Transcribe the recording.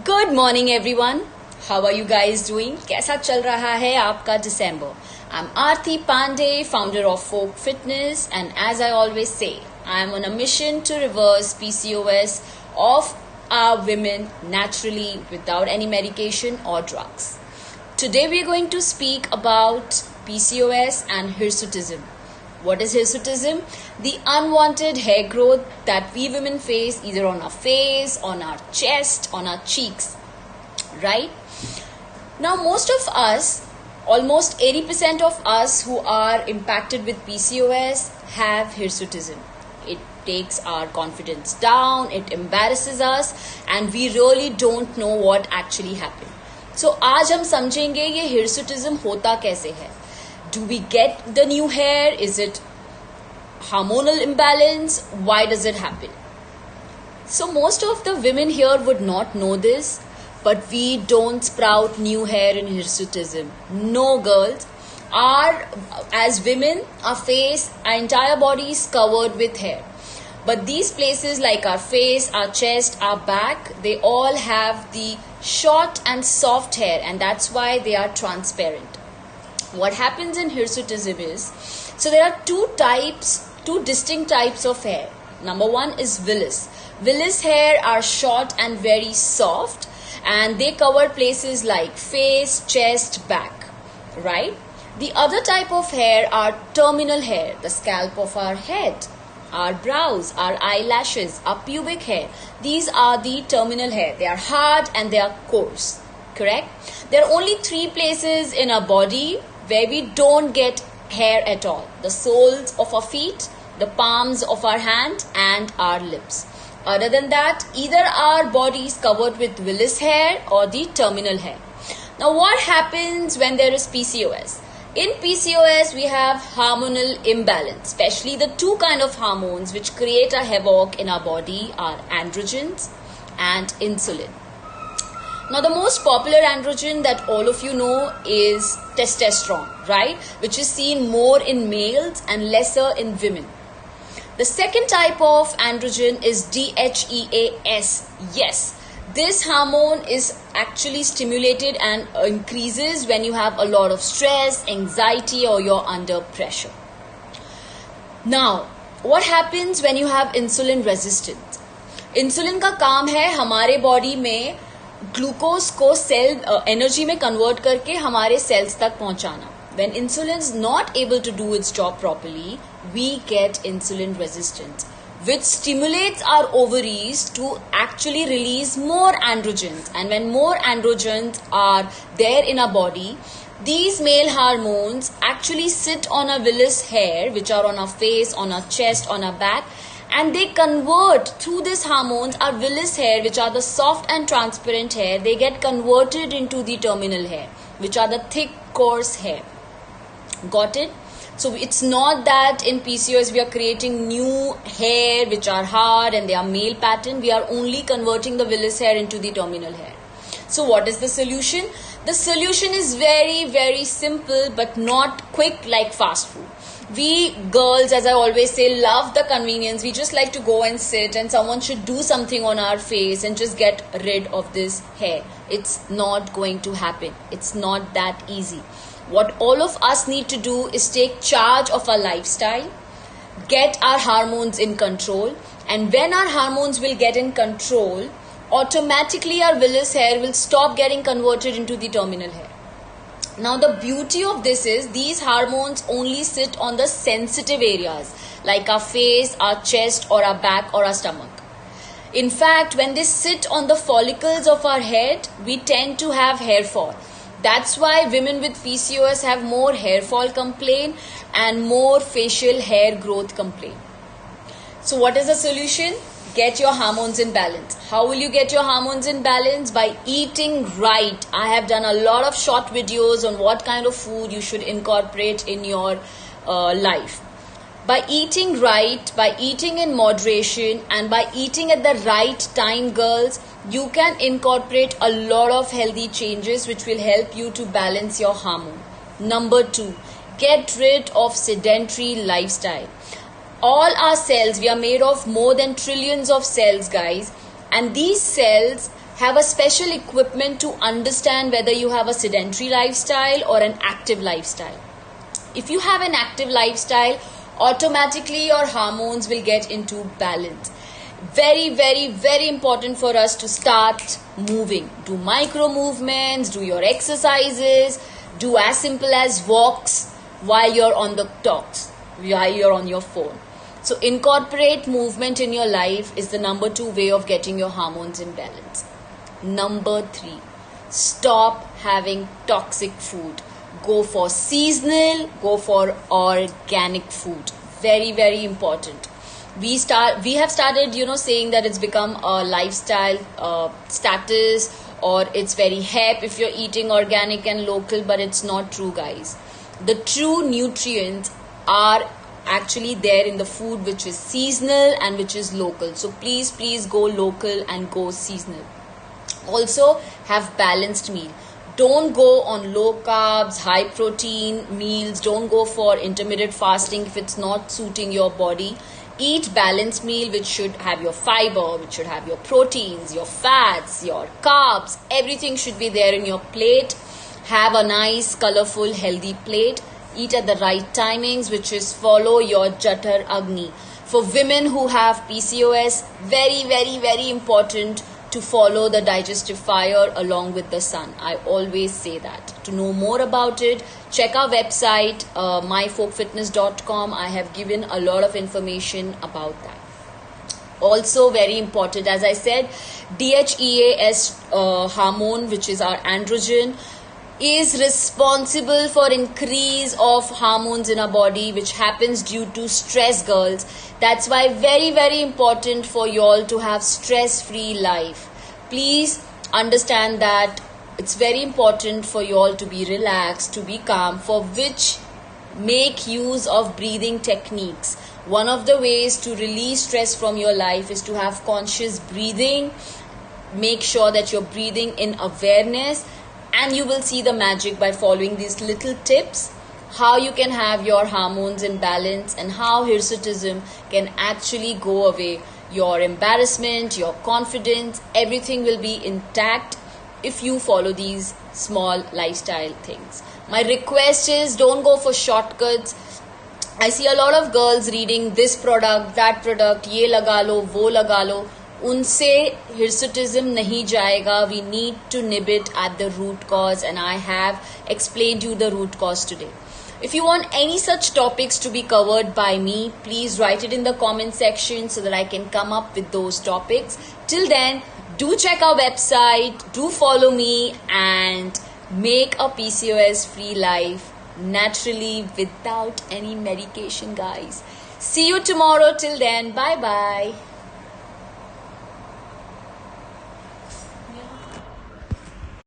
Good morning everyone, how are you guys doing? कैसा चल रहा है आपका दिसंबर? I am Aarti Pandey, founder of folk fitness, and as I always say, I am on a mission to reverse PCOS of our women naturally without any medication or drugs. Today we are going to speak about PCOS and hirsutism. What is hirsutism? The unwanted hair growth that we women face either on our face, on our chest, on our cheeks, right? Now most of us, almost 80% of us who are impacted with PCOS have hirsutism. It takes our confidence down, it embarrasses us, and we really don't know what actually happened. So आज हम समझेंगे ये hirsutism होता कैसे है. Do we get the new hair? Is it hormonal imbalance? Why does it happen? So most of the women here would not know this, but we don't sprout new hair in hirsutism. No, girls. As women, our face, our entire body is covered with hair. But these places like our face, our chest, our back, they all have the short and soft hair, and that's why they are transparent. What happens in hirsutism is, so there are two distinct types of hair. Number one is vellus. Vellus hair are short and very soft, and they cover places like face, chest, back, right? The other type of hair are terminal hair, the scalp of our head, our brows, our eyelashes, our pubic hair. These are the terminal hair. They are hard and they are coarse, correct? There are only three places in our body where we don't get hair at all: the soles of our feet, the palms of our hand, and our lips. Other than that, either our body is covered with vellus hair or the terminal hair. Now what happens when there is PCOS? In PCOS, we have hormonal imbalance, especially the two kind of hormones which create a havoc in our body are androgens and insulin. Now, the most popular androgen that all of you know is testosterone, right? Which is seen more in males and lesser in women. The second type of androgen is DHEAS. Yes, this hormone is actually stimulated and increases when you have a lot of stress, anxiety, or you're under pressure. Now, what happens when you have insulin resistance? Insulin का काम है हमारे body में glucose को cell energy में convert करके हमारे sales तक पहुंचाना. When insulin is not able to do its job properly, we get insulin resistance, which stimulates our ovaries to actually release more androgens. And when more androgens are there in our body, these male hormones actually sit on our vellus hair, which are on our face, on our chest, on our back, and they convert through these hormones our vellus hair, which are the soft and transparent hair. They get converted into the terminal hair, which are the thick, coarse hair. Got it? So it's not that in PCOS we are creating new hair which are hard and they are male pattern. We are only converting the vellus hair into the terminal hair. So what is the solution? The solution is very, very simple but not quick like fast food. We girls, as I always say, love the convenience. We just like to go and sit and someone should do something on our face and just get rid of this hair. It's not going to happen. It's not that easy. What all of us need to do is take charge of our lifestyle, get our hormones in control, and when our hormones will get in control, automatically our vellus hair will stop getting converted into the terminal hair. Now the beauty of this is these hormones only sit on the sensitive areas like our face, our chest, or our back, or our stomach. In fact, when they sit on the follicles of our head, we tend to have hair fall. That's why women with PCOS have more hair fall complaint and more facial hair growth complaint. So what is the solution? Get your hormones in balance. How will you get your hormones in balance? By eating right. I have done a lot of short videos on what kind of food you should incorporate in your life. By eating right, by eating in moderation, and by eating at the right time, girls, you can incorporate a lot of healthy changes which will help you to balance your hormone. Number 2, get rid of sedentary lifestyle. All our cells, we are made of more than trillions of cells, guys, and these cells have a special equipment to understand whether you have a sedentary lifestyle or an active lifestyle. If you have an active lifestyle, automatically your hormones will get into balance. Very, very, very important for us to start moving. Do micro movements, do your exercises, do as simple as walks while you're on the talks, while you're on your phone. So incorporate movement in your life is the number 2 way of getting your hormones in balance. Number 3, stop having toxic food. Go for seasonal, go for organic food. Very, very important. We have started, saying that it's become a lifestyle status, or it's very hip if you're eating organic and local, but it's not true, guys. The true nutrients are actually there in the food which is seasonal and which is local. So please go local and go seasonal. Also have balanced meal. Don't go on low carbs, high protein meals. Don't go for intermittent fasting if it's not suiting your body. Eat balanced meal which should have your fiber, which should have your proteins, your fats, your carbs. Everything should be there in your plate. Have a nice, colorful, healthy plate. Eat at the right timings, which is follow your Jatar Agni. For women who have PCOS, very, very, very important to follow the digestive fire along with the sun. I always say that. To know more about it, check our website, myfolkfitness.com. I have given a lot of information about that. Also very important, as I said, DHEAS hormone, which is our androgen, is responsible for increase of hormones in our body, which happens due to stress, girls. That's why very, very important for you all to have stress-free life. Please understand that it's very important for you all to be relaxed, to be calm, for which make use of breathing techniques. One of the ways to release stress from your life is to have conscious breathing. Make sure that you're breathing in awareness, and you will see the magic by following these little tips, how you can have your hormones in balance and how hirsutism can actually go away. Your embarrassment, your confidence, everything will be intact if you follow these small lifestyle things. My request is, don't go for shortcuts. I see a lot of girls reading this product, that product, ye laga lo, wo laga lo. उनसे hirsutism नहीं जाएगा. We need to nib it at the root cause, and I have explained you the root cause today. If you want any such topics to be covered by me, please write it in the comment section so that I can come up with those topics. Till then, do check our website, do follow me, and make a PCOS free life naturally without any medication, guys. See you tomorrow. Till then, bye bye.